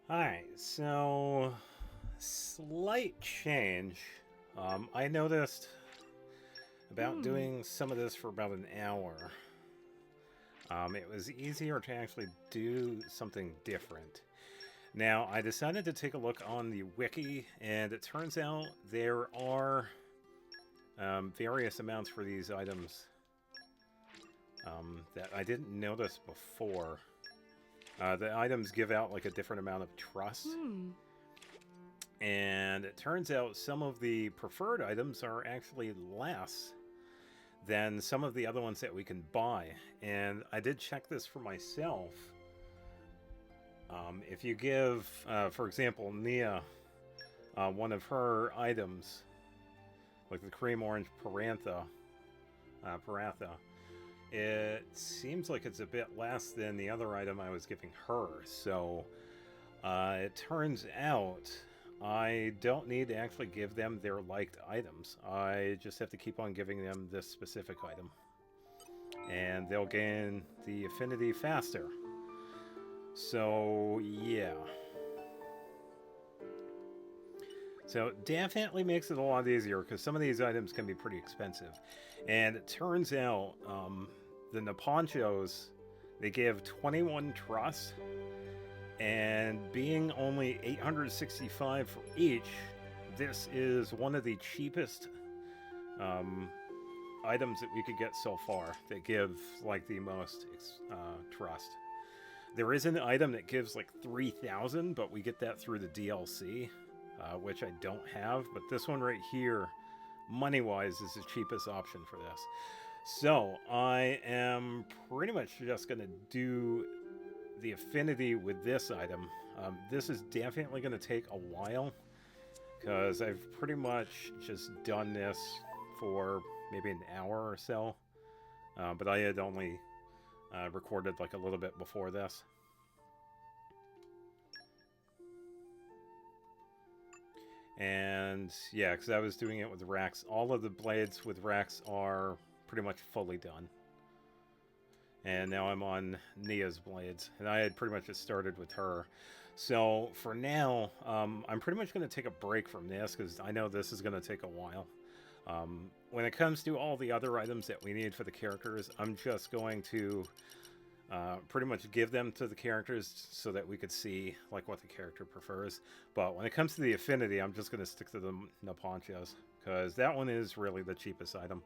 Alright, so slight change. I noticed about Hmm. doing some of this for about an hour. It was easier to actually do something different. Now, I decided to take a look on the wiki, and it turns out there are various amounts for these items that I didn't notice before. The items give out like a different amount of trust. Hmm. And it turns out some of the preferred items are actually less than some of the other ones that we can buy. And I did check this for myself. If you give, for example, Nia one of her items, like the cream orange Paratha, it seems like it's a bit less than the other item I was giving her. So it turns out I don't need to actually give them their liked items. I just have to keep on giving them this specific item. And they'll gain the affinity faster. So, yeah. So, it definitely makes it a lot easier because some of these items can be pretty expensive. And it turns out the Naponchos, they give 21 trust, and being only 865 for each, this is one of the cheapest um, items that we could get so far that give like the most trust. There is an item that gives like 3,000, but we get that through the DLC, which I don't have. But this one right here, money wise, is the cheapest option for this. So I am pretty much just going to do the affinity with this item. This is definitely going to take a while because I've pretty much just done this for maybe an hour or so. But I had only recorded like a little bit before this. And yeah, because I was doing it with Rex. All of the blades with Rex are pretty much fully done. And now I'm on Nia's blades. And I had pretty much just started with her. So for now, I'm pretty much going to take a break from this because I know this is going to take a while. When it comes to all the other items that we need for the characters, I'm just going to pretty much give them to the characters so that we could see like what the character prefers. But when it comes to the affinity, I'm just going to stick to the Naponchos because that one is really the cheapest item.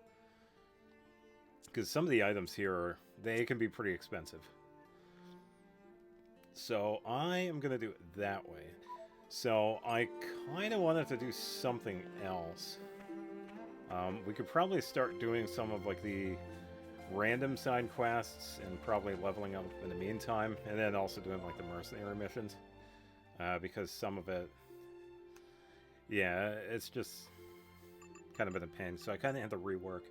Because some of the items here, they can be pretty expensive. So I am going to do it that way. So I kind of wanted to do something else. We could probably start doing some of like the random side quests and probably leveling up in the meantime, and then also doing like the mercenary missions because some of it, yeah, it's just kind of been a pain. So I kind of had to rework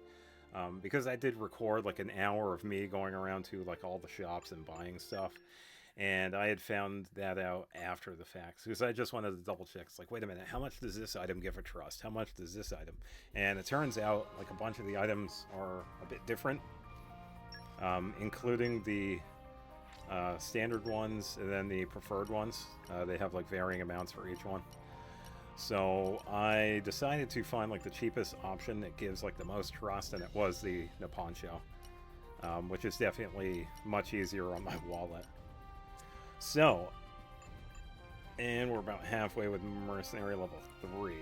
because I did record like an hour of me going around to like all the shops and buying stuff. And I had found that out after the fact because I just wanted to double check. It's like, wait a minute, how much does this item give a trust? How much does this item? And it turns out like a bunch of the items are a bit different, including the standard ones and then the preferred ones. They have like varying amounts for each one. So I decided to find like the cheapest option that gives like the most trust, and it was the Naponcho, which is definitely much easier on my wallet. So, and we're about halfway with Mercenary level 3.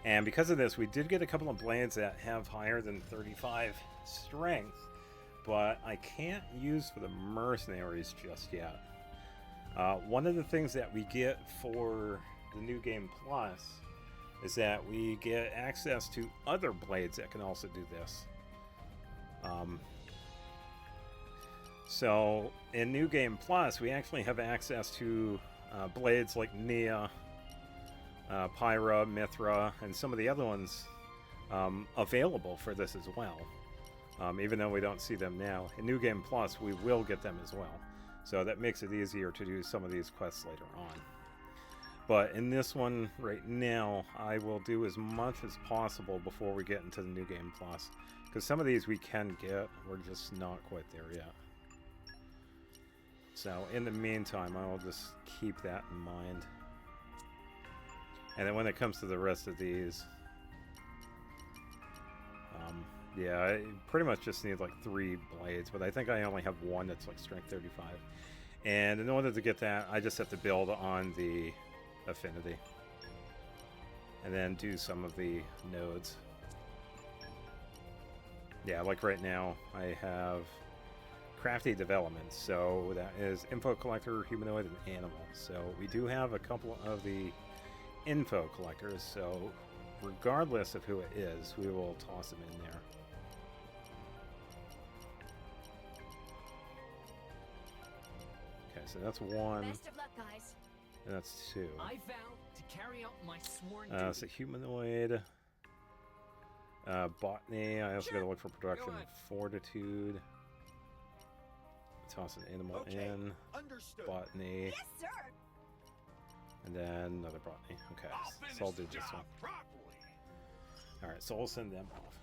And because of this, we did get a couple of blades that have higher than 35 strength, but I can't use for the Mercenaries just yet. One of the things that we get for the New Game Plus is that we get access to other blades that can also do this. So in New Game Plus, we actually have access to blades like Nia, Pyra, Mithra, and some of the other ones available for this as well. Even though we don't see them now. In New Game Plus, we will get them as well. So that makes it easier to do some of these quests later on. But in this one right now, I will do as much as possible before we get into the New Game Plus. Because some of these we can get, we're just not quite there yet. So in the meantime, I'll just keep that in mind. And then when it comes to the rest of these, yeah, I pretty much just need like 3 blades, but I think I only have one that's like strength 35. And in order to get that, I just have to build on the affinity. And then do some of the nodes. Yeah, like right now, I have crafty development, so that is info collector, humanoid, and animal. So we do have a couple of the info collectors, so regardless of who it is, we will toss them in there. Okay, so that's 1. Best of luck, guys. And that's 2. I vow to carry out my sworn duty. So humanoid, botany. I also got to look for production and fortitude. Toss an animal in. Understood. Botany. Yes, sir. And then another botany. Okay, so I'll do this one. Alright, so we'll send them off.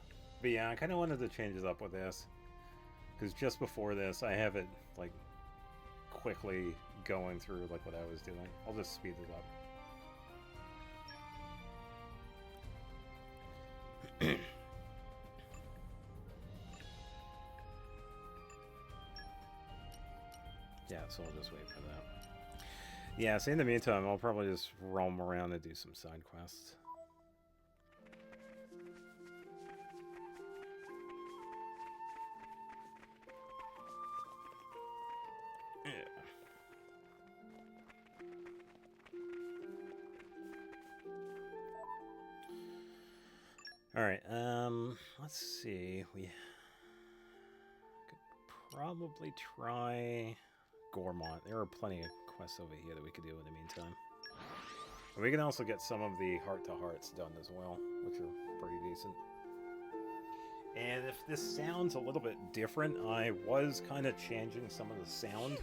But yeah, I kind of wanted to change it up with this. Because just before this, I have it, like, quickly going through, like, what I was doing. I'll just speed it up. Yeah, so I'll just wait for that. Yeah, so in the meantime, I'll probably just roam around and do some side quests. Yeah. Alright, let's see. We could probably try Gormont. There are plenty of quests over here that we could do in the meantime. And we can also get some of the heart-to-hearts done as well, which are pretty decent. And if this sounds a little bit different, I was kind of changing some of the sound.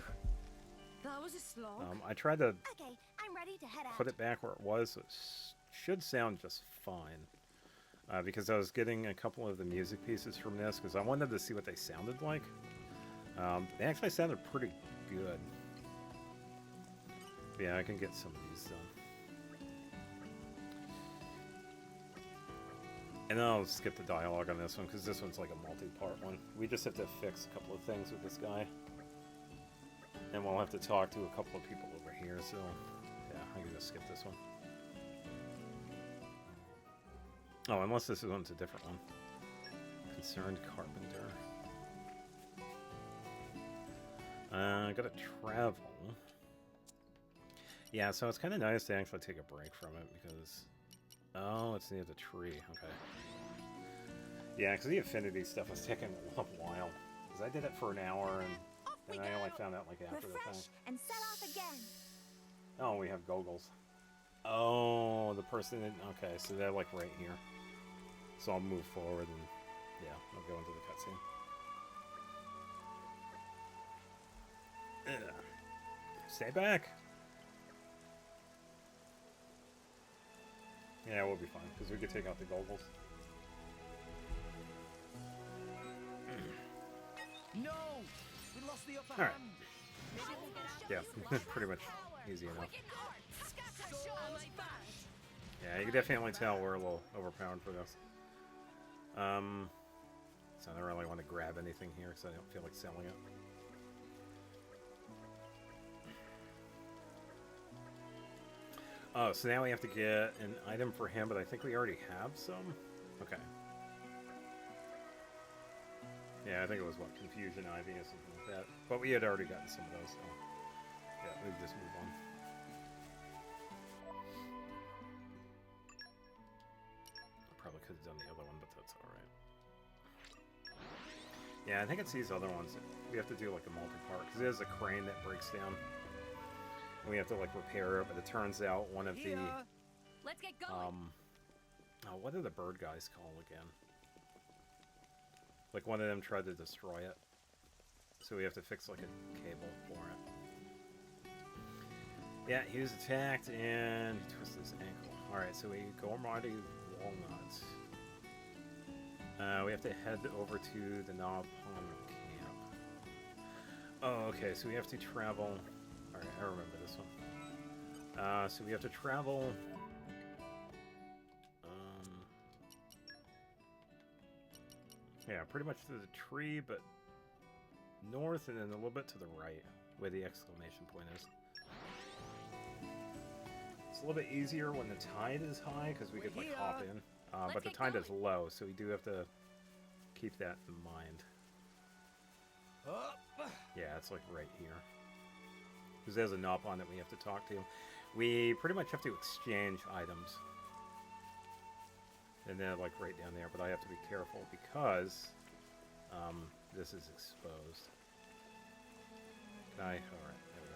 That was a slog. I tried to Okay, I'm ready to head out. put it back where it was, so it should sound just fine. Because I was getting a couple of the music pieces from this, because I wanted to see what they sounded like. They actually sounded pretty good. But yeah, I can get some of these done. And then I'll skip the dialogue on this one, because this one's like a multi-part one. We just have to fix a couple of things with this guy. And we'll have to talk to a couple of people over here, so yeah, I'm going to skip this one. Oh, unless this one's a different one. Concerned Carpenter. I gotta travel. Yeah, so it's kind of nice to actually take a break from it because... Oh, it's near the tree. Okay. Yeah, because the affinity stuff was taking a while. Because I did it for an hour and I only found out like after the fact. And set off again. Oh, we have goggles. Oh, the person in... Okay, so they're like right here. So I'll move forward and... Yeah, I'll go into the cutscene. Stay back! Yeah, we'll be fine, because we could take out the goggles. No! We lost the upper Alright. hand. Yeah, pretty much easy enough. Yeah, you can definitely tell we're a little overpowered for this. So I don't really want to grab anything here because I don't feel like selling it. Oh, so now we have to get an item for him, but I think we already have some? Okay. Yeah, I think it was, what, Confusion Ivy or something like that. But we had already gotten some of those, so... Yeah, we just move on. Probably could have done the other one, but that's alright. Yeah, I think it's these other ones. We have to do, like, a multi-part, because there's a crane that breaks down. And we have to, like, repair it, but it turns out one of the... Let's get going. Oh, what are the bird guys called again? Like, one of them tried to destroy it. So we have to fix, like, a cable for it. Yeah, he was attacked, and he twisted his ankle. Alright, so we go Marty Walnuts. We have to head over to the Knob Pond camp. Oh, okay, so we have to travel... Alright, I remember this one. So we have to travel... yeah, pretty much to the tree, but north and then a little bit to the right, where the exclamation point is. It's a little bit easier when the tide is high, because we could, like, hop in. But the tide is low, so we do have to keep that in mind. Yeah, it's, like, right here. Because there's a Nopon that we have to talk to. We pretty much have to exchange items. And they're, like, right down there, but I have to be careful because this is exposed. Alright, there we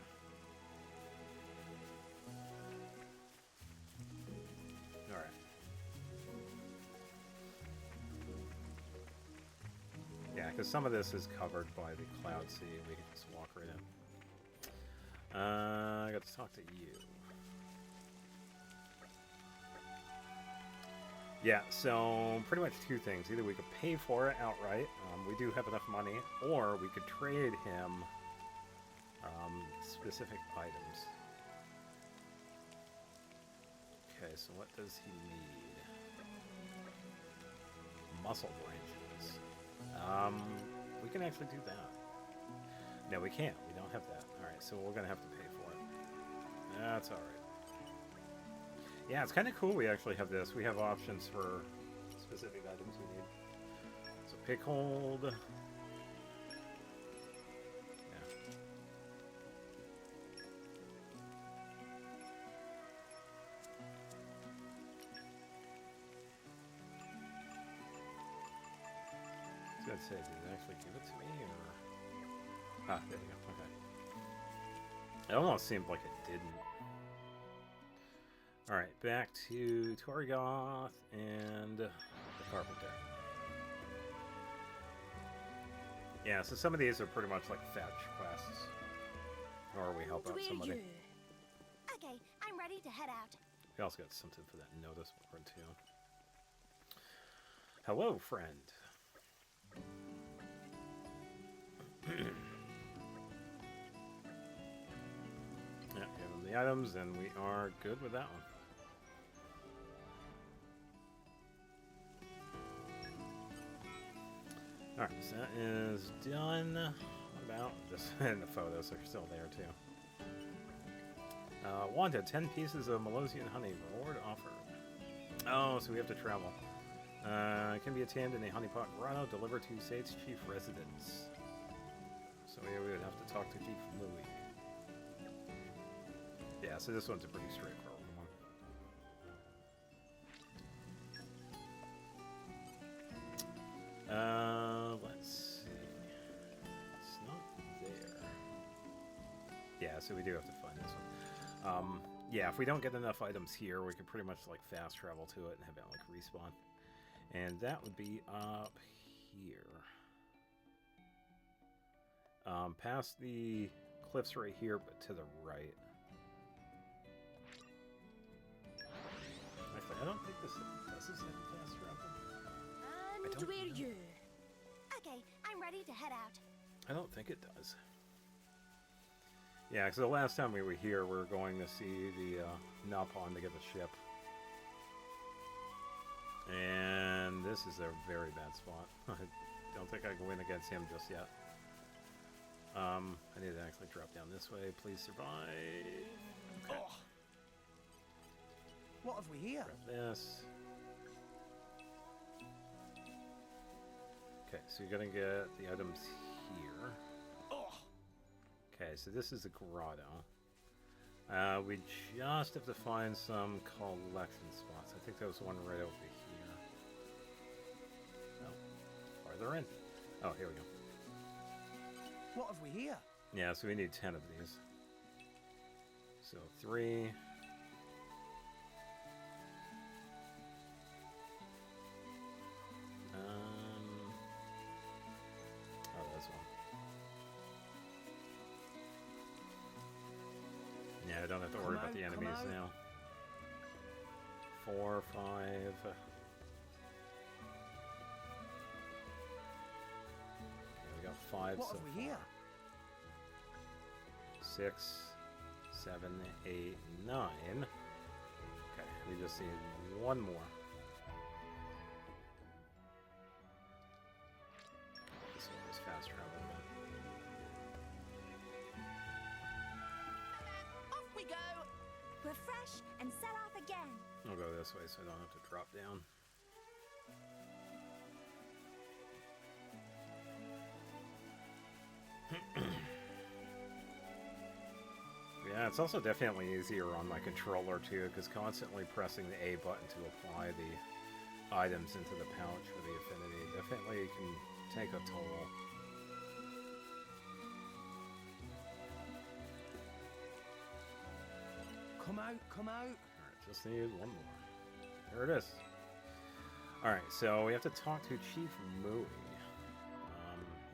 go. Alright. Yeah, because some of this is covered by the Cloud Sea. We can just walk right in. I got to talk to you. Yeah, so pretty much two things. Either we could pay for it outright, we do have enough money, or we could trade him specific items. Okay, so what does he need? Muscle branches. We can actually do that. No, we can't. We don't have that. Alright, so we're going to have to pay for it. That's alright. Yeah, it's kind of cool we actually have this. We have options for specific items we need. So pick hold. Yeah. I was going to say, did it actually give it to me, or... Ah, there we go, okay. It almost seemed like it didn't. Alright, back to Torgoth and the Carpenter. Yeah, so some of these are pretty much like fetch quests. Or we help out somebody. Okay, I'm ready to head out. We also got something for that notice board too. Hello, friend. Yeah, give them the items, and we are good with that one. Alright, so that is done. What about just and the photos are still there too. Wanted 10 pieces of Melosian honey. Reward offered. Oh, so we have to travel. It can be obtained in a honeypot grotto. Delivered to Sate's chief residence. So we would have to talk to Chief Louis. Yeah, so this one's a pretty straightforward one. Let's see. It's not there. Yeah, so we do have to find this one. Yeah, if we don't get enough items here, we could pretty much like fast travel to it and have it like respawn. And that would be up here. Past the cliffs right here, but to the right. Actually, I don't think this have fast travel. And we're you. Okay, I'm ready to head out. I don't think it does. Yeah, because the last time we were here, we were going to see the Nopon to get the ship. And this is a very bad spot. I don't think I can win against him just yet. I need to actually drop down this way. Please survive. Okay. Oh. What have we here? Grab this. Okay, so you're gonna get the items here. Oh. Okay, so this is a grotto. We just have to find some collection spots. I think there was one right over here. Oh, farther in. Oh, here we go. What have we here? Yeah, so we need 10 of these. So 3. Oh, that's one. Yeah, I don't have to worry about the enemies now. 4, 5. Okay, we got 5 What so have we far. here? 6, 7, 8, 9. Okay, we just need one more. This one is fast travel. Off we go! Refresh and set off again. I'll go this way so I don't have to drop down. Yeah, it's also definitely easier on my controller too, because constantly pressing the A button to apply the items into the pouch for the affinity definitely can take a toll. Come out, come out. Alright, just need one more. There it is. Alright, so we have to talk to Chief Mui.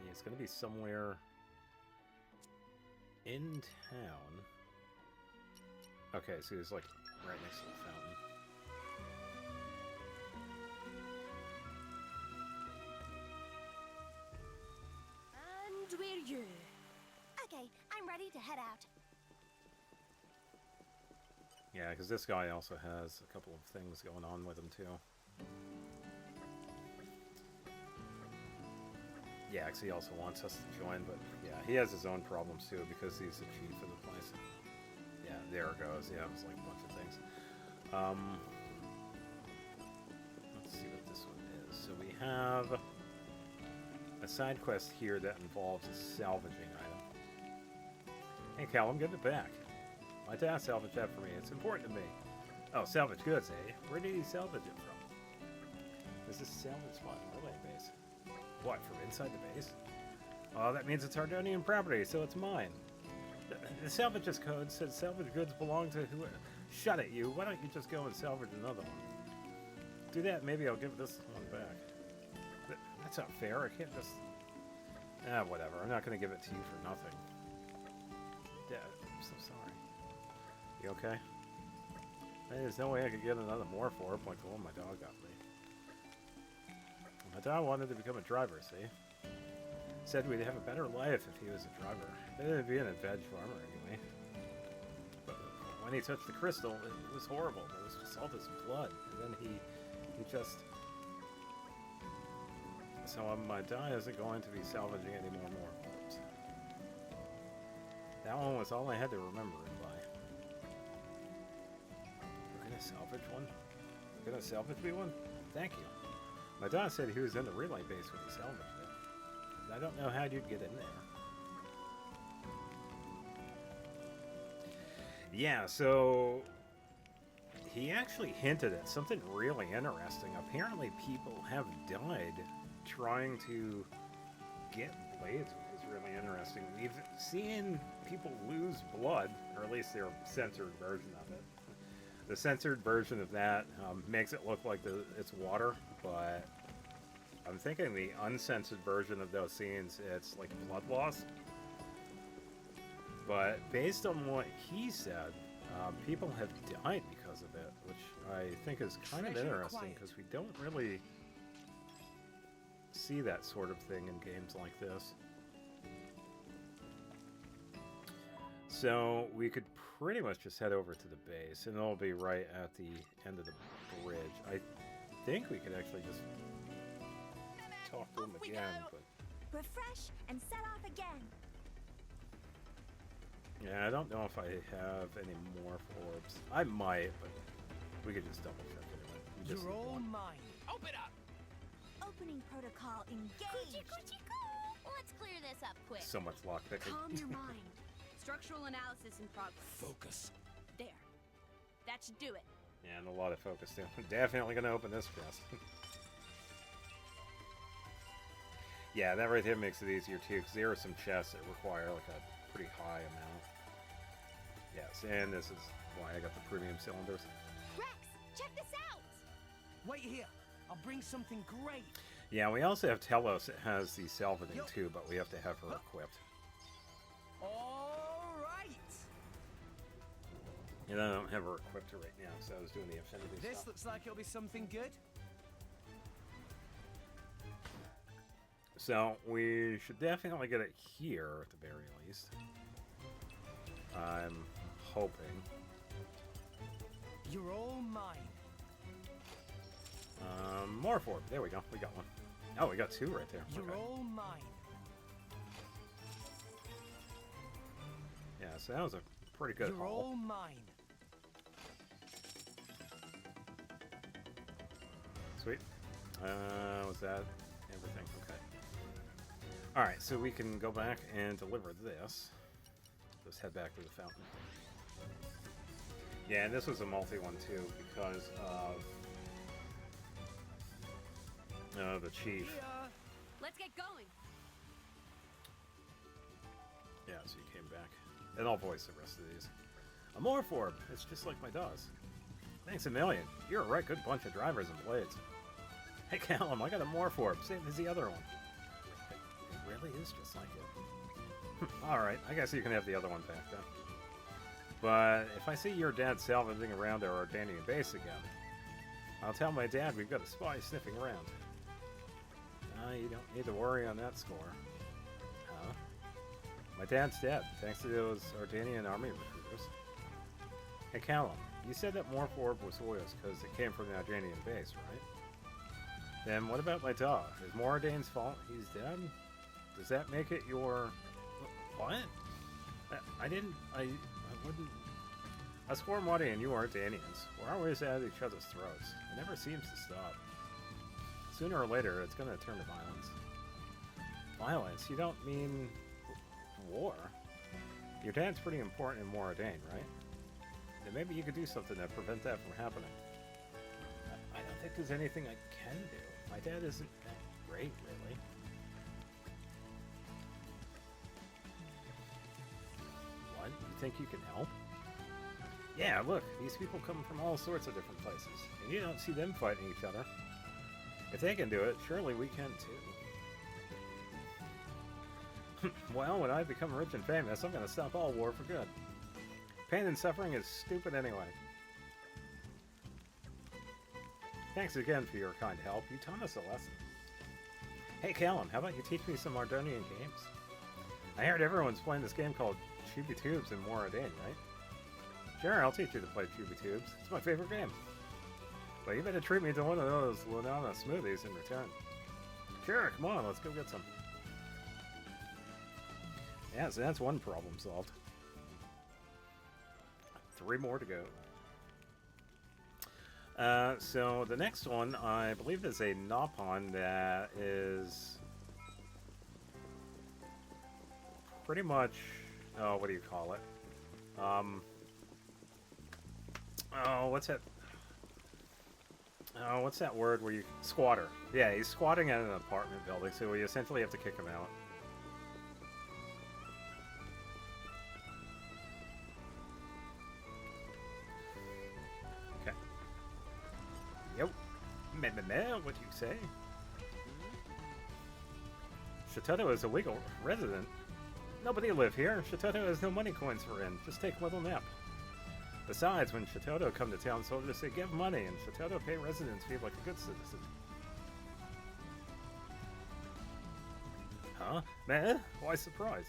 He's going to be somewhere in town. Okay, so he's like right next to the fountain. And we're you. Okay, I'm ready to head out. Yeah, because this guy also has a couple of things going on with him too. Yeah, because he also wants us to join, but yeah, he has his own problems too because he's the chief of the place. Yeah, there it goes. Yeah, it was like a bunch of things. Let's see what this one is. So we have a side quest here that involves a salvaging item. Hey, Callum, give it back. My dad salvaged that for me. It's important to me. Oh, salvage goods, eh? Where did he salvage it from? There's this salvage spot in Relay Base. What, from inside the base? Oh, that means it's Ardonian property, so it's mine. The salvage's code says salvage goods belong to who... Shut it, you. Why don't you just go and salvage another one? Do that, maybe I'll give this one back. That's not fair. I can't just... Ah, whatever. I'm not going to give it to you for nothing. Dad, I'm so sorry. You okay? There's no way I could get another more 4 point to the one my dog got me. My dad wanted to become a driver, see? Said we'd have a better life if he was a driver. Better than being a veg farmer, anyway. But when he touched the crystal, it was horrible. It was just all this blood. And then he just... So my dad isn't going to be salvaging any more orbs. That one was all I had to remember him by. We're gonna salvage one? You're gonna salvage me one? Thank you. My dad said he was in the relay base when he salvaged it. I don't know how you'd get in there. Yeah, so he actually hinted at something really interesting. Apparently people have died trying to get blades, which is really interesting. We've seen people lose blood, or at least their censored version of it. The censored version of that makes it look like it's water, but I'm thinking the uncensored version of those scenes, it's like blood loss. But based on what he said, people have died because of it, which I think is kind of interesting because we don't really see that sort of thing in games like this. So we could pretty much just head over to the base, and it'll be right at the end of the bridge. I think we could actually just talk to him again, but Refresh and set off again. yeah, I don't know if I have any more orbs. I might, but we could just double check it anyway. We just You're need all one. mine. Open up! Opening protocol engaged. Let's clear this up quick. So much lockpicking. Calm your mind. Structural analysis in progress. Focus. There. That should do it. Yeah, and a lot of focus too. Definitely gonna open this chest. Yeah, that right there makes it easier too, because there are some chests that require like a pretty high amount. Yes, and this is why I got the premium cylinders. Rex, check this out. Wait here. I'll bring something great. Yeah, we also have Telos that has the salvaging too, but we have to have her equipped. All right. And I don't have her equipped right now, because I was doing the affinity This stuff. looks like it'll be something good. So we should definitely get it here at the very least. I'm hoping. You're all mine. More for it. There we go. We got one. Oh, we got two right there. You're Okay. all mine. Yeah, so that was a pretty good You're haul. all mine. Sweet. Was that everything? Okay. Alright, so we can go back and deliver this. Just head back to the fountain. Yeah, and this was a multi one too because of the chief. Here. Let's get going. Yeah, so you came back. And I'll voice the rest of these. A Morphorb! It's just like my DAWs. Thanks a million. You're a right good bunch of drivers and blades. Hey Callum, I got a Morphorb, same as the other one. It really is just like it. Alright, I guess you can have the other one back then. But if I see your dad salvaging around our Ordanian base again, I'll tell my dad we've got a spy sniffing around. You don't need to worry on that score. Huh? My dad's dead, thanks to those Ordanian army recruiters. Hey Callum, you said that Morphorb was Oya's because it came from the Ordanian base, right? Then what about my dog? Is Mordane's fault he's dead? Does that make it your... What? I wouldn't... I swore Marty and you aren't Danians. We're always at each other's throats. It never seems to stop. Sooner or later, it's gonna turn to violence. Violence? You don't mean... war? Your dad's pretty important in Moradane, right? Then maybe you could do something to prevent that from happening. I don't think there's anything I can do. My dad isn't that great, really. What? You think you can help? Yeah, look, these people come from all sorts of different places, and you don't see them fighting each other. If they can do it, surely we can too. Well, when I become rich and famous, I'm gonna stop all war for good. Pain and suffering is stupid anyway. Thanks again for your kind help. You taught us a lesson. Hey Callum, how about you teach me some Ardonian games? I heard everyone's playing this game called Chuby Tubes in Moradane, right? Sure, I'll teach you to play Chuby Tubes. It's my favorite game. But you better treat me to one of those Lunana smoothies in return. Sure, come on, let's go get some. Yeah, so that's one problem solved. 3 more to go. So the next one, I believe, is a Nopon that is pretty much, oh, what do you call it? Oh, what's that? Oh, what's that word where you... Squatter. Yeah, he's squatting at an apartment building, so we essentially have to kick him out. Okay. Yep. Meh, what do you say? Shatoto is a legal resident. Nobody live here. Shatoto has no money coins for him. Just take a little nap. Besides, when Shatoto come to town, soldiers say give money, and Shatoto pay residence fee like a good citizen. Huh? Meh? Why surprise?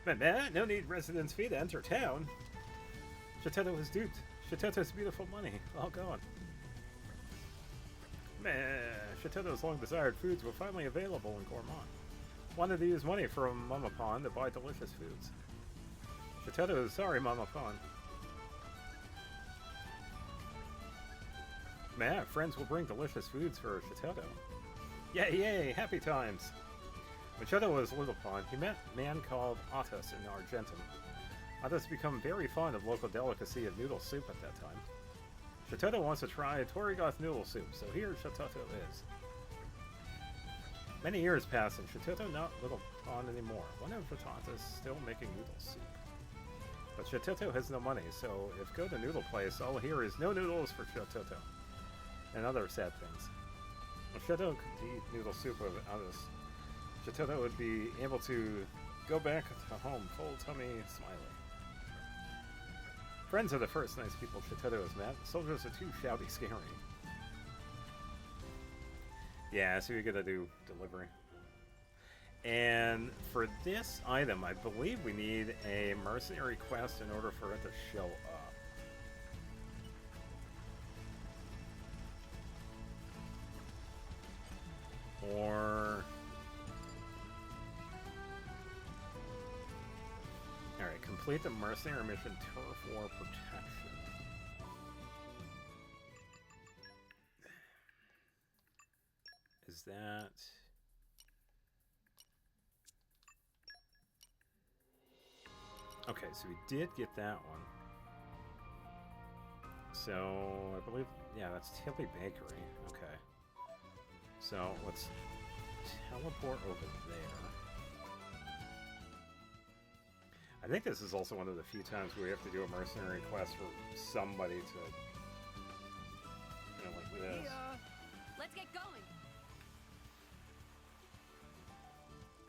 Meh? No need residence fee to enter town. Shatoto was duped. Shatoto's beautiful money. All gone. Meh. Shatoto's long-desired foods were finally available in Gourmand. Wanted to use money from Mama Pond to buy delicious foods. Shatoto is sorry, Mama Pond. Man, friends will bring delicious foods for Shatoto. Yay, yay, happy times! When Shatoto was Little Pond, he met a man called Atos in Argentum. Atos became very fond of local delicacy of noodle soup at that time. Shatoto wants to try Torigoth noodle soup, so here Shatoto is. Many years pass and Shatoto not Little Pond anymore. Wonder if Atos still making noodle soup. But Shatoto has no money, so if go to noodle place, all hear is no noodles for Shatoto. And other sad things. If Shatoto could eat noodle soup of Atos, Shatoto would be able to go back to home full tummy smiling. Friends are the first nice people Shatoto has met. Soldiers are too shouty scary. Yeah, so we gotta do delivery. And for this item, I believe we need a mercenary quest in order for it to show up. Or... Alright, complete the mercenary mission Turf War Protection. Is that... Okay, so we did get that one. So, I believe, yeah, that's Tilly Bakery. Okay. So, let's teleport over there. I think this is also one of the few times we have to do a mercenary quest for somebody to, you know, like this. Let's get going.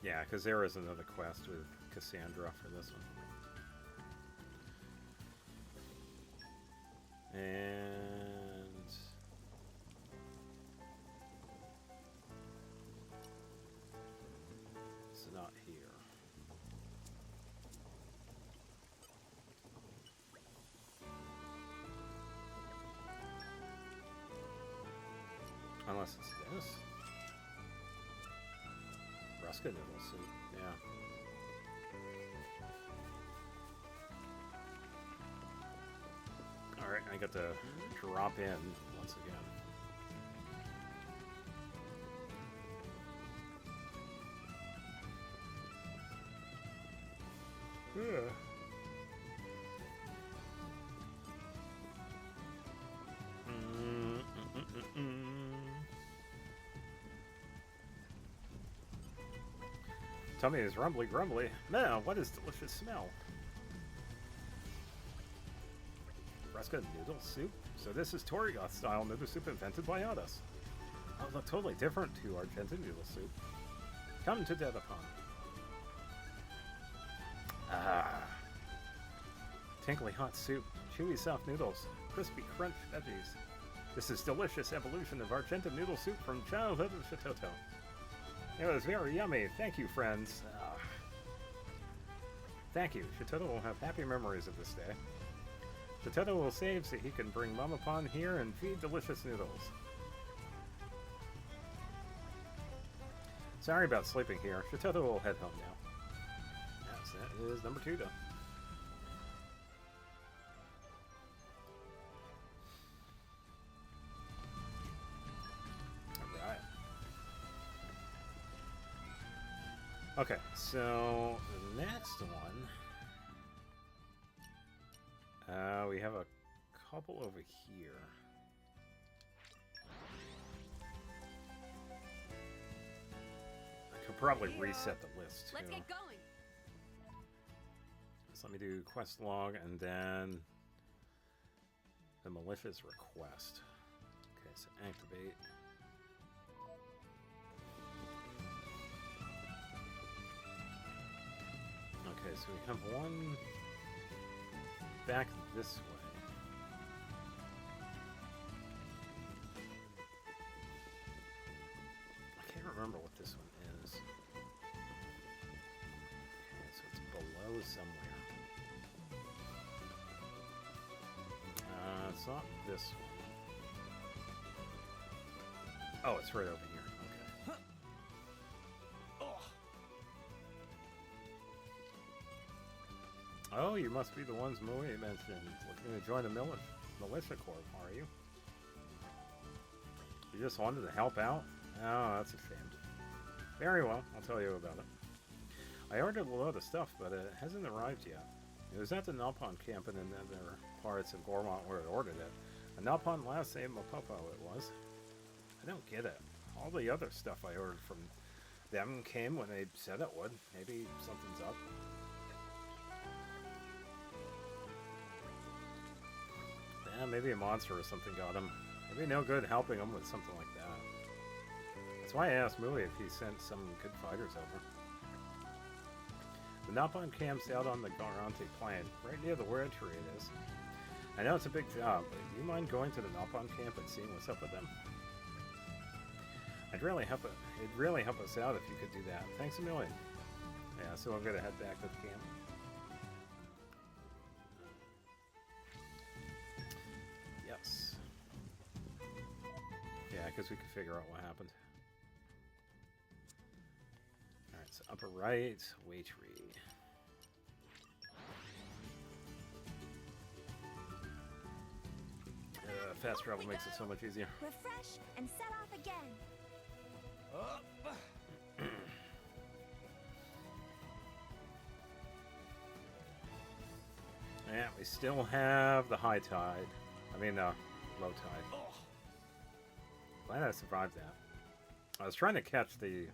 Yeah, because there is another quest with Cassandra for this one. And it's not here. Unless it's this. Ruska noodle soup, yeah. Alright, I got to drop in once again. Yeah. Tummy is rumbly grumbly. Now, what is delicious smell? Ruska noodle soup? So this is Torioth style noodle soup invented by us. Oh, look totally different to Argentine noodle soup. Come to Dedapon. Ah. Tinkly hot soup, chewy soft noodles, crispy crunch veggies. This is delicious evolution of Argentine noodle soup from childhood of Shitoto. It was very yummy. Thank you, friends. Thank you. Shitoto will have happy memories of this day. Shitoto will save so he can bring Mama Pon here and feed delicious noodles. Sorry about sleeping here. Shitoto will head home now. Yes, that is number 2 done. Alright. Okay, so the next one... we have a couple over here. I could probably reset the list, too. Let's get going. So let me do quest log and then the malicious request. Okay, so activate. Okay, so we have one back this way. I can't remember what this one is. Okay, so it's below somewhere. It's not this one. Oh, it's right over here. Okay. Oh, you must be the ones Moe mentioned. Looking to join the militia corps, are you? You just wanted to help out? Oh, that's a shame. Very well, I'll tell you about it. I ordered a load of stuff, but it hasn't arrived yet. It was at the Nalpon camp and in other parts of Gormont where I ordered it. A Nalpon last name Mapopo it was. I don't get it. All the other stuff I ordered from them came when they said it would. Maybe something's up. Yeah, maybe a monster or something got him. Maybe no good helping him with something like that. That's why I asked Mui if he sent some good fighters over. The Nalpon camp's out on the Garante plain, right near the where tree it is. I know it's a big job, but do you mind going to the Nalpon camp and seeing what's up with them? It'd really help us out if you could do that. Thanks a million. Yeah, so I'm gonna head back to the camp. Yes. Yeah, because we could figure out what happened. Alright, so upper right, way tree. Fast travel makes it so much easier. Refresh and set off again. Up. Yeah, we still have the high tide. I mean, low tide. Oh. Glad I survived that. I was trying to catch the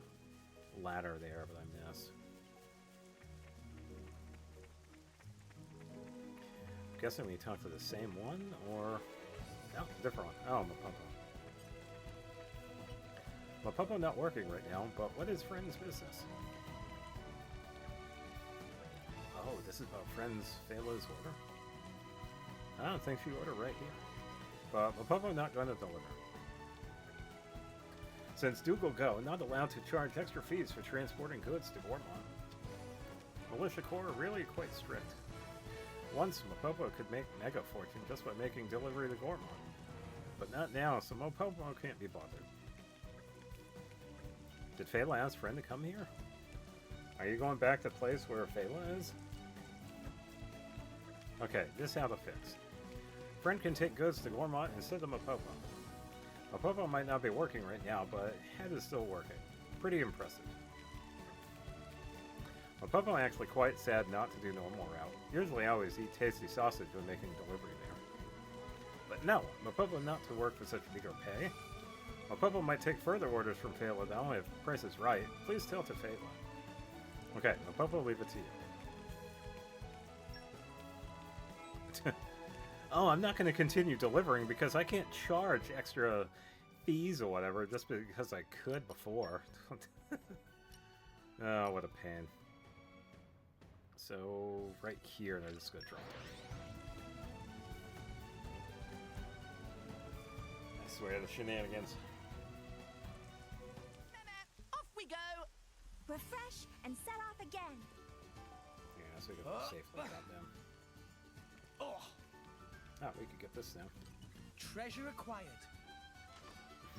ladder there, but I missed. I'm guessing we talked to the same one, or... No, different one. Oh, Mapopo. Mapopo not working right now, but what is Friend's business? Oh, this is about Friend's Fela's order? I don't think she ordered right here. But Mapopo not going to deliver. Since Dougal Go not allowed to charge extra fees for transporting goods to Gormont. Militia Corps are really quite strict. Once, Mapopo could make mega fortune just by making delivery to Gormont. But not now, so Mapopo can't be bothered. Did Fela ask Friend to come here? Are you going back to the place where Fela is? Okay, this how to fix. Friend can take goods to Gormont instead of Mapopo. Mapopo might not be working right now, but head is still working. Pretty impressive. Mapopo actually quite sad not to do normal route. Usually I always eat tasty sausage when making delivery there. But no, Mapopo not to work for such meager pay. Mapopo might take further orders from Fela though, if the price is right. Please tell to Fela. Okay, Mapopo, leave it to you. Oh, I'm not going to continue delivering because I can't charge extra fees or whatever just because I could before. Oh, what a pain. So, right here, and I'm just going to drop it. I swear, the shenanigans. Off we go. Refresh and set off again. Yeah, so we can safely drop down. Oh. Oh, we could get this now. Treasure acquired.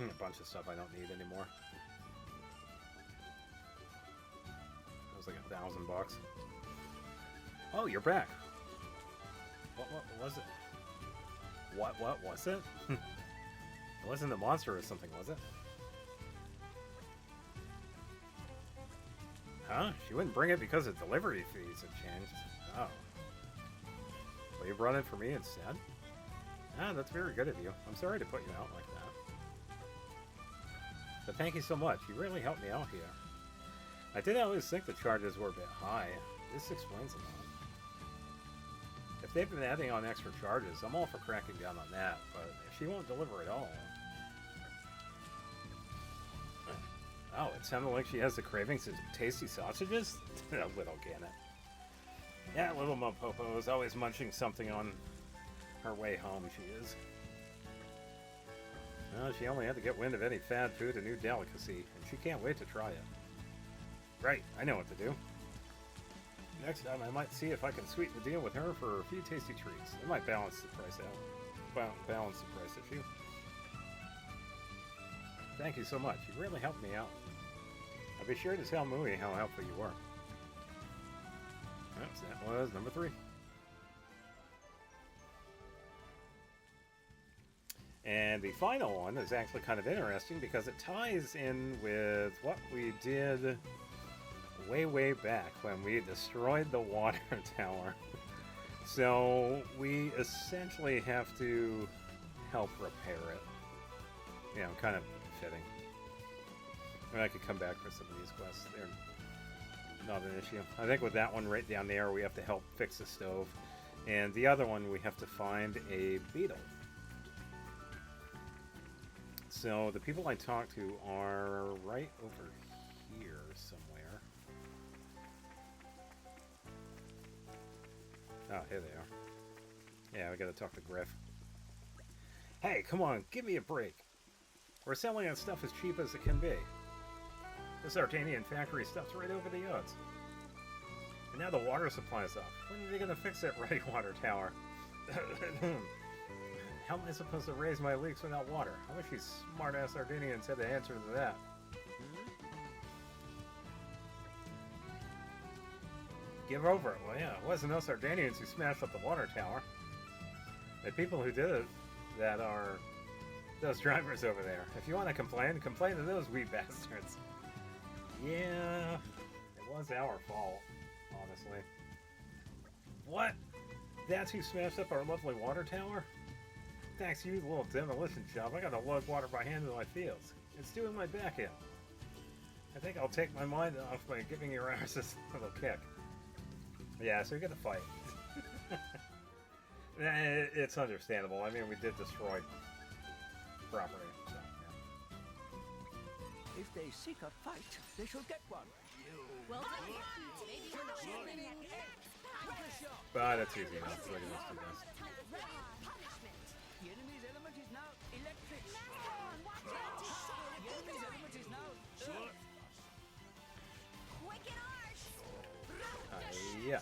A bunch of stuff I don't need anymore. That was like $1,000. Oh, you're back. What was it? What was it? It wasn't a monster or something, was it? Huh? She wouldn't bring it because of delivery fees had changed. Oh. Well, you brought it for me instead? Ah, that's very good of you. I'm sorry to put you out like that. But thank you so much. You really helped me out here. I did always think the charges were a bit high. This explains a lot. If they've been adding on extra charges, I'm all for cracking down on that, but if she won't deliver at all... Oh, it sounded like she has the cravings of tasty sausages? A little Gannett. Yeah, little Mapopo is always munching something on her way home, she is. Well, she only had to get wind of any fad food, a new delicacy, and she can't wait to try it. Right, I know what to do. Next time, I might see if I can sweeten the deal with her for a few tasty treats. It might balance the price out. Balance the price issue. Thank you so much. You really helped me out. I'll be sure to tell Mui how helpful you were. Oops, that was number 3. And the final one is actually kind of interesting because it ties in with what we did way back when we destroyed the water tower. So we essentially have to help repair it. You know, kind of fitting. I mean, I could come back for some of these quests. They're not an issue. I think with that one right down there, we have to help fix the stove. And the other one, we have to find a beetle. So the people I talked to are right over here somewhere. Oh, here they are. Yeah, we gotta talk to Griff. Hey, come on, give me a break. We're selling that stuff as cheap as it can be. This Ardanian factory stuff's right over the odds. And now the water supply's off. When are they gonna fix that right water tower? How am I supposed to raise my leeks without water? I wish these smart-ass Ardanians had the answer to that. Give over it. Well, yeah, it wasn't us Ardanians who smashed up the water tower. The people who did it that are those drivers over there. If you want to complain, complain to those wee bastards. Yeah, it was our fault, honestly. What? That's who smashed up our lovely water tower? Thanks to you, little demolition job, I gotta lug water by hand in my fields. It's doing my back in. I think I'll take my mind off by giving your asses a little kick. Yeah, so we get to fight. It's understandable. I mean, we did destroy property, so, yeah. If they seek a fight, they shall get one. Well done. Maybe you're not But it's easy enough, so I can just do this. The enemy's element is now electric. The enemy's element is now earth. Wicked arse! Yeah.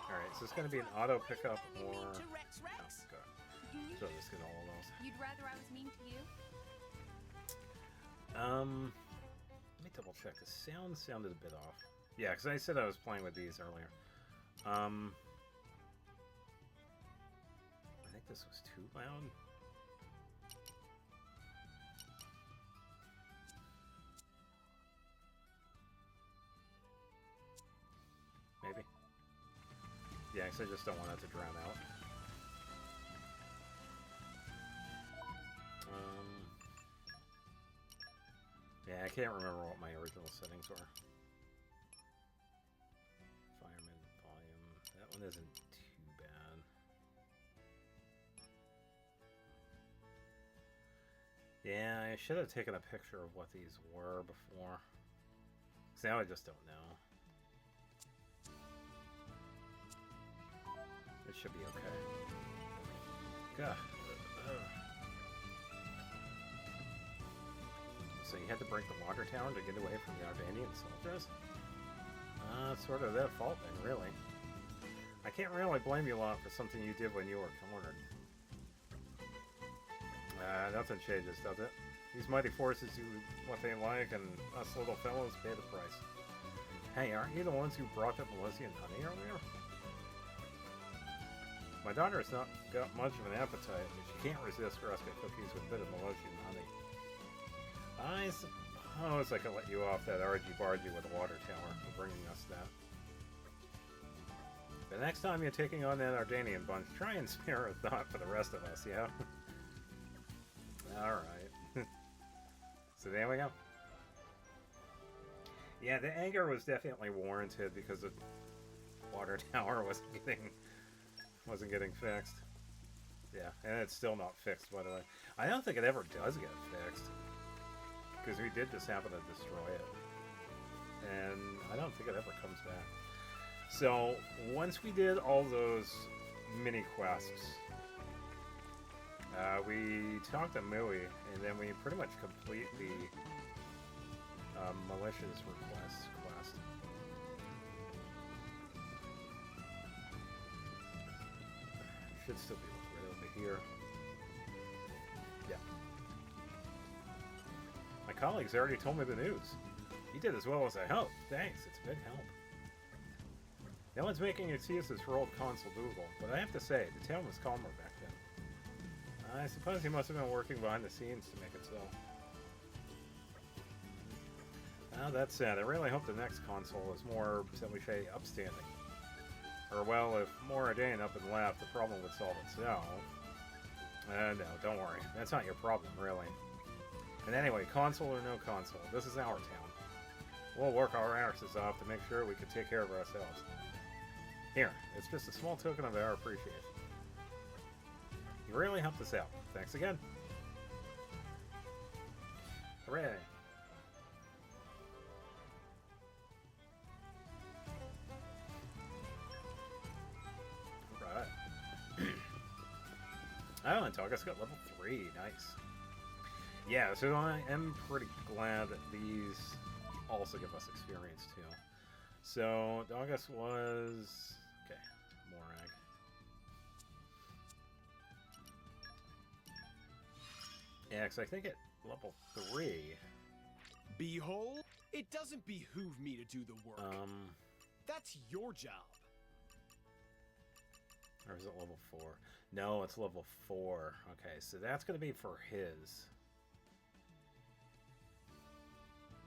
Alright, so it's going to be an auto pickup or... To Rex Oh, Rex. God. Do you? So just get all of those. You'd rather I was mean to you? Let me double check. The sound sounded a bit off. Yeah, because I said I was playing with these earlier. I think this was too loud. Maybe. Yeah, because I just don't want it to drown out. Yeah, I can't remember what my original settings were. Fireman volume. That one isn't too bad. Yeah, I should have taken a picture of what these were before. 'Cause now I just don't know. It should be okay. God. So you had to break the water tower to get away from the Ardanian soldiers? Sort of their fault then, really. I can't really blame you lot for something you did when you were cornered. Nothing changes, does it? These mighty forces do what they like, and us little fellows pay the price. Hey, aren't you the ones who brought that Melisian honey earlier? My daughter's not got much of an appetite, but she can't resist rustic cookies with a bit of Melosian honey. I suppose I could let you off that argy-bargy with the water tower for bringing us that. The next time you're taking on that Ardanian bunch, try and spare a thought for the rest of us, yeah? Alright. So there we go. Yeah, the anger was definitely warranted because the water tower wasn't getting fixed. Yeah, and it's still not fixed, by the way. I don't think it ever does get fixed. Because we did just happen to destroy it. And I don't think it ever comes back. So, once we did all those mini quests, we talked to Mui, and then we pretty much complete the malicious request quest. Should still be right over here. Yeah. My colleagues already told me the news. You did as well as I hoped. Thanks, it's a big help. No one's making excuses for old Consul Dougal, but I have to say, the town was calmer back then. I suppose he must have been working behind the scenes to make it so. Well, that's sad. I really hope the next consul is more, shall we say, upstanding. Or, well, if more Ardane up and left, the problem would solve itself. No, don't worry. That's not your problem, really. And anyway, consul or no consul, this is our town. We'll work our asses off to make sure we can take care of ourselves. Here, it's just a small token of our appreciation. You really helped us out. Thanks again. Hooray. Alright. Oh, and Toga's got level 3. Nice. Yeah, so I am pretty glad that these also give us experience too. So August was okay. Morag. Yeah, because I think at level 3. Behold, it doesn't behoove me to do the work. That's your job. Or is it level 4? No, it's level 4. Okay, so that's going to be for his.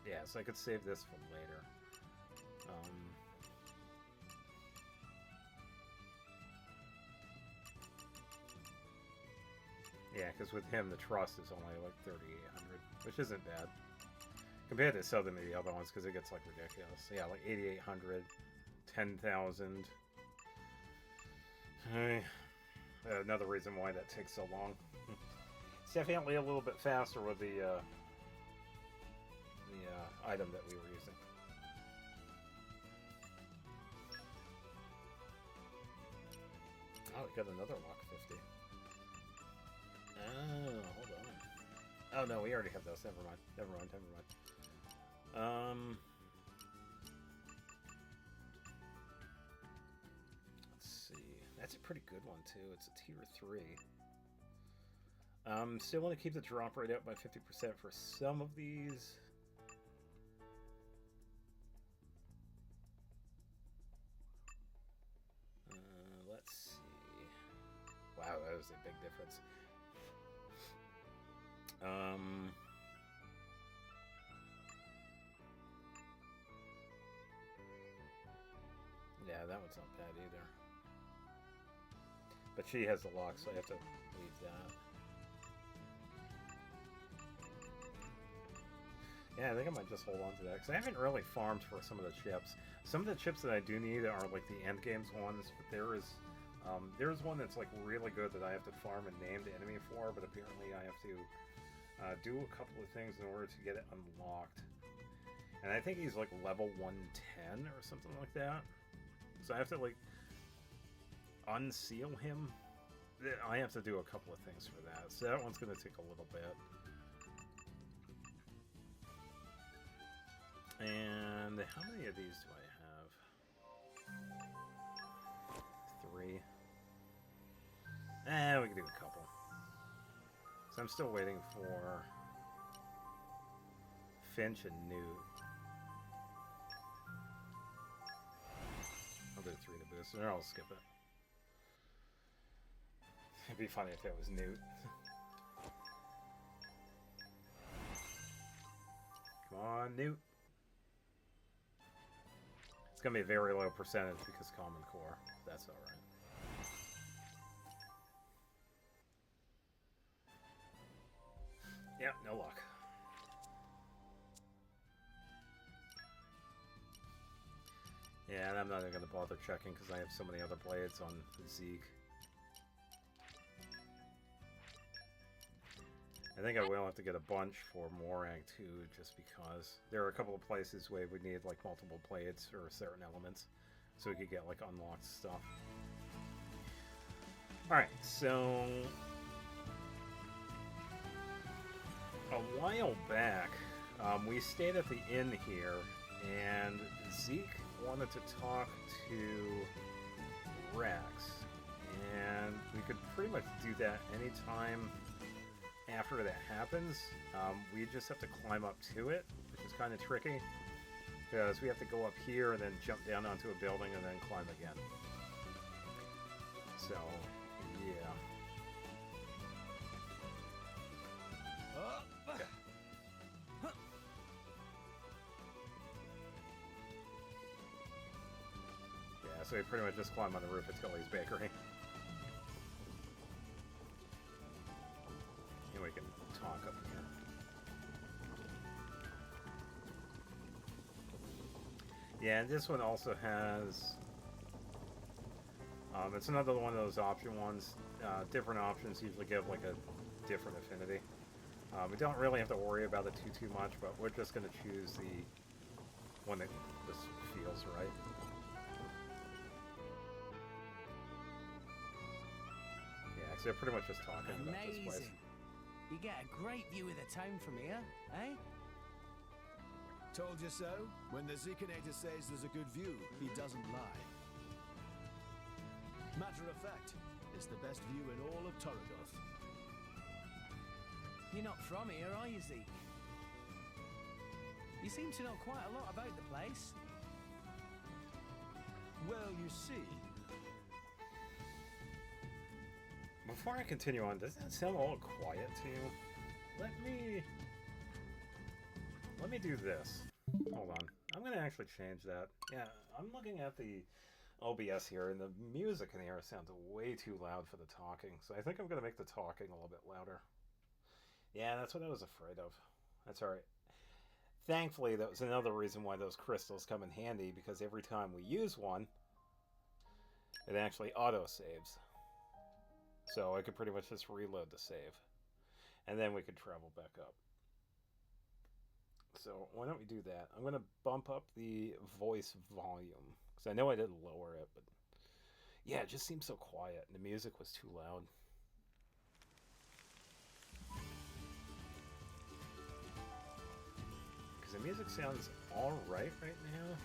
Yeah, so I could save this for later. Yeah, because with him, the trust is only like 3,800, which isn't bad. Compared to some of the other ones, because it gets like ridiculous. Yeah, like 8,800, 10,000. Another reason why that takes so long. It's definitely a little bit faster with the item that we were using. Oh, we got another lock 50. Oh, hold on. Oh no, we already have those. Never mind. Never mind. Never mind. Let's see. That's a pretty good one too. It's a tier 3. Still want to keep the drop rate up by 50% for some of these. Let's see. Wow, that was a big difference. Yeah, that one's not bad either. But she has the lock, so I have to leave that. Yeah, I think I might just hold on to that, because I haven't really farmed for some of the chips. Some of the chips that I do need are like the end games ones, but there's one that's like really good that I have to farm a named enemy for, but apparently I have to do a couple of things in order to get it unlocked. And I think he's like level 110 or something like that. So I have to like unseal him. I have to do a couple of things for that. So that one's going to take a little bit. And how many of these do I have? 3. We can do a couple. So I'm still waiting for Finch and Newt. I'll do 3 to boost, or I'll skip it. It'd be funny if it was Newt. Come on, Newt. It's gonna be a very low percentage because Common Core. That's alright. Yep, no luck. Yeah, and I'm not even gonna bother checking because I have so many other blades on Zeke. I think I will have to get a bunch for Morag too, just because there are a couple of places where we need like multiple blades or certain elements, so we could get like unlocked stuff. Alright, so a while back, we stayed at the inn here, and Zeke wanted to talk to Rex, and we could pretty much do that anytime after that happens. We just have to climb up to it, which is kind of tricky, because we have to go up here and then jump down onto a building and then climb again. So, yeah. Okay. Yeah, so we pretty much just climb on the roof at Tilly's Bakery. And we can talk up here. Yeah, and this one also has... it's another one of those option ones. Different options usually give like a different affinity. We don't really have to worry about it too much, but we're just going to choose the one that just feels right. Yeah, because they're pretty much just talking about this place. You get a great view of the town from here, eh? Told you so. When the Zekinator says there's a good view, he doesn't lie. Matter of fact, it's the best view in all of Torrigoth. You're not from here, are you, Zeke? You seem to know quite a lot about the place. Well, you see, Before I continue on, does that sound a little quiet to you? Let me do this. Hold on. I'm gonna actually change that. Yeah, I'm looking at the OBS here, and the music in here sounds way too loud for the talking. So I think I'm gonna make the talking a little bit louder. Yeah, that's what I was afraid of. That's alright. Thankfully, that was another reason why those crystals come in handy, because every time we use one, it actually auto-saves. So I could pretty much just reload the save. And then we could travel back up. So why don't we do that? I'm going to bump up the voice volume. Because I know I did lower it, but... yeah, it just seems so quiet. And the music was too loud. Because the music sounds alright right now.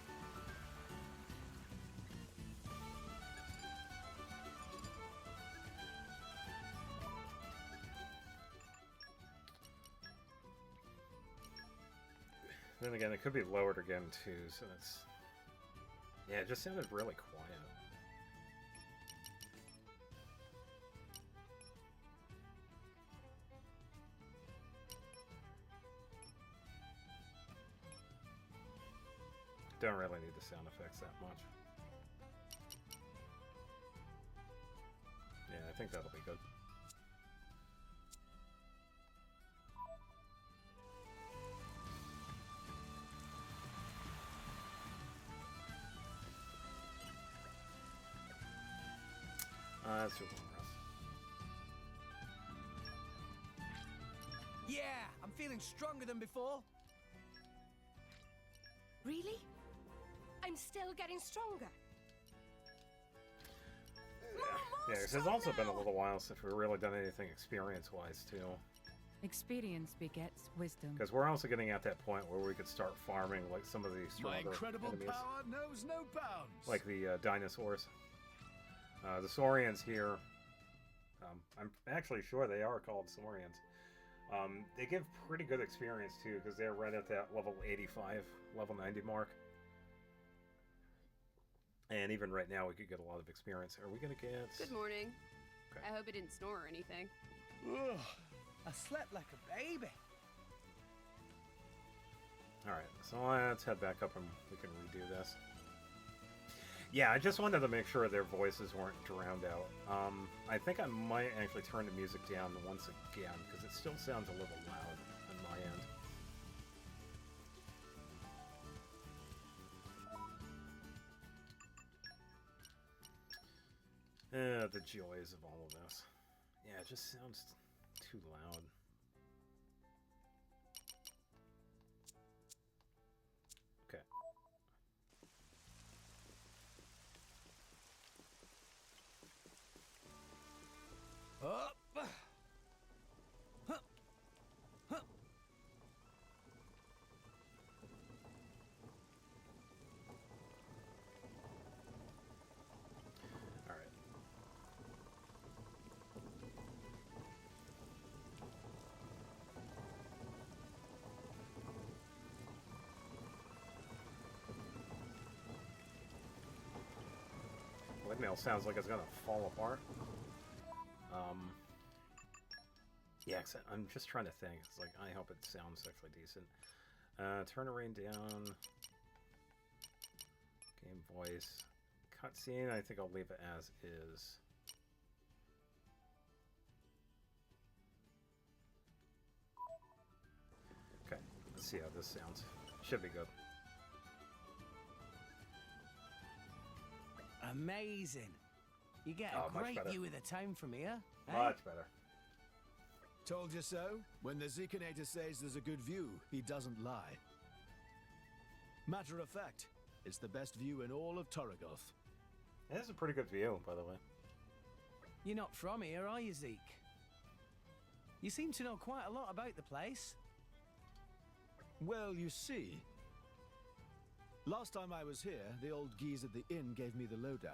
Then again, it could be lowered again too, so it's... yeah, it just sounded really quiet. Don't really need the sound effects that much. Yeah, I think that'll be good. That's your rest. Yeah, I'm feeling stronger than before. Really? I'm still getting stronger. Yeah, because it's also been a little while since we've really done anything experience-wise, too. Experience begets wisdom. Because we're also getting at that point where we could start farming like some of the my stronger incredible enemies. power knows no bounds. Like the dinosaurs. The Saurians here, I'm actually sure they are called Saurians. They give pretty good experience too, because they're right at that level 85, level 90 mark. And even right now, we could get a lot of experience. Are we gonna get? Good morning. Okay. I hope it didn't snore or anything. Ugh, I slept like a baby. All right, so let's head back up and we can redo this. Yeah, I just wanted to make sure their voices weren't drowned out. I think I might actually turn the music down once again, because it still sounds a little loud on my end. The joys of all of this. Yeah, it just sounds too loud. Okay. Up. Huh. Huh. All right. Windmill sounds like it's gonna fall apart. Yeah, I'm just trying to think. It's like, I hope it sounds actually decent. Turn the rain down. Game voice. Cutscene, I think I'll leave it as is. Okay, let's see how this sounds. Should be good. Amazing. You get Oh, a much great better. view of the town from here. Eh? Much better. Told you so. When the Zekinator says there's a good view, he doesn't lie. Matter of fact, it's the best view in all of Torrigoth. It is a pretty good view, by the way. You're not from here, are you, Zeke? You seem to know quite a lot about the place. Well, you see, last time I was here, the old geese at the inn gave me the lowdown.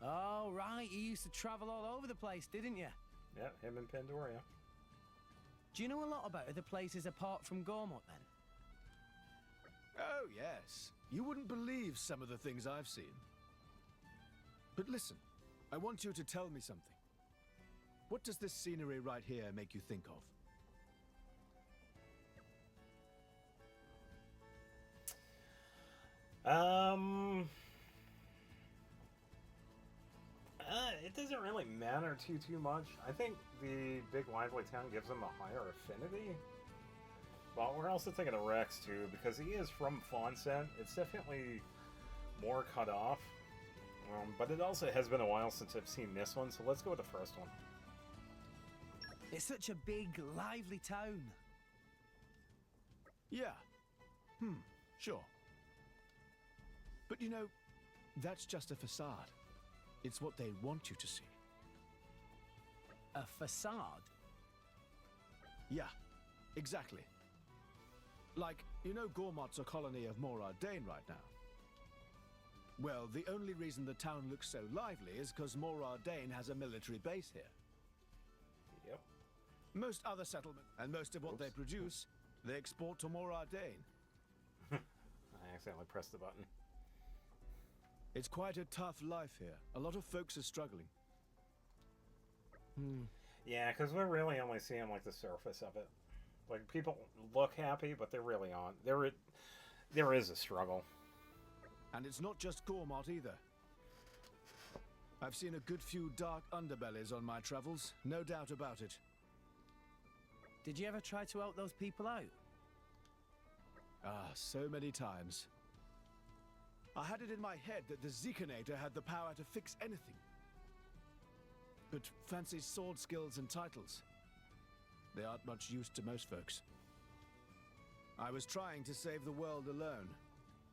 Oh, right. You used to travel all over the place, didn't you? Yeah, him and Pandoria. Do you know a lot about other places apart from Gormott, then? Oh, yes. You wouldn't believe some of the things I've seen. But listen, I want you to tell me something. What does this scenery right here make you think of? It doesn't really matter too much. I think the big lively town gives him a higher affinity. But we're also thinking of Rex too, because he is from Fawncent. It's definitely more cut off. But it also has been a while since I've seen this one, so let's go with the first one. It's such a big, lively town. Yeah. Sure. But you know, that's just a facade. It's what they want you to see. A facade? Yeah, exactly. Like, you know Gormott's a colony of Morad Dane right now. Well, the only reason the town looks so lively is because Morad Dane has a military base here. Yep. Most other settlements, and most of what they produce, they export to Morad Dane. I accidentally pressed the button. It's quite a tough life here. A lot of folks are struggling. Yeah, because we're really only seeing like the surface of it. Like people look happy, but they're really on. There is a struggle. And it's not just Gormott either. I've seen a good few dark underbellies on my travels, no doubt about it. Did you ever try to help those people out? Ah, so many times. I had it in my head that the Zikanator had the power to fix anything. But fancy sword skills and titles, they aren't much use to most folks. I was trying to save the world alone,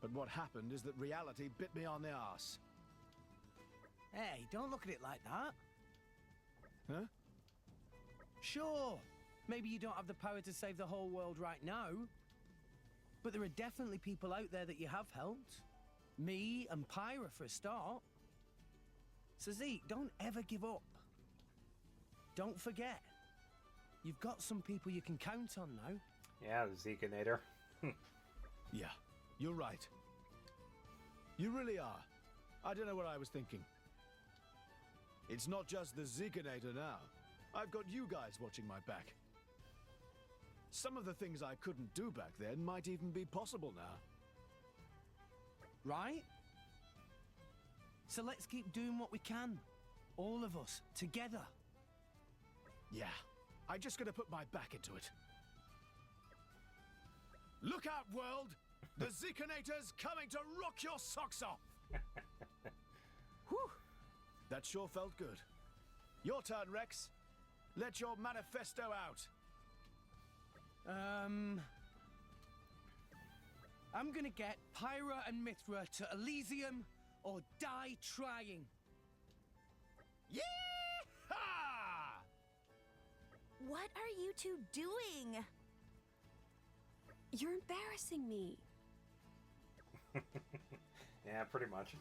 but what happened is that reality bit me on the arse. Hey, don't look at it like that. Huh? Sure, maybe you don't have the power to save the whole world right now, but there are definitely people out there that you have helped. Me and Pyra for a start. So Zeke, don't ever give up. Don't forget, you've got some people you can count on now. Yeah, the Zekanator. Yeah, you're right. You really are. I don't know what I was thinking. It's not just the Zekanator now. I've got you guys watching my back. Some of the things I couldn't do back then might even be possible now. Right? So let's keep doing what we can. All of us, together. Yeah, I just gotta put my back into it. Look out, world! The Zekanator's coming to rock your socks off! Whew! That sure felt good. Your turn, Rex. Let your manifesto out. I'm gonna get Pyra and Mithra to Elysium or die trying. Yee-haw! What are you two doing? You're embarrassing me. Yeah, pretty much.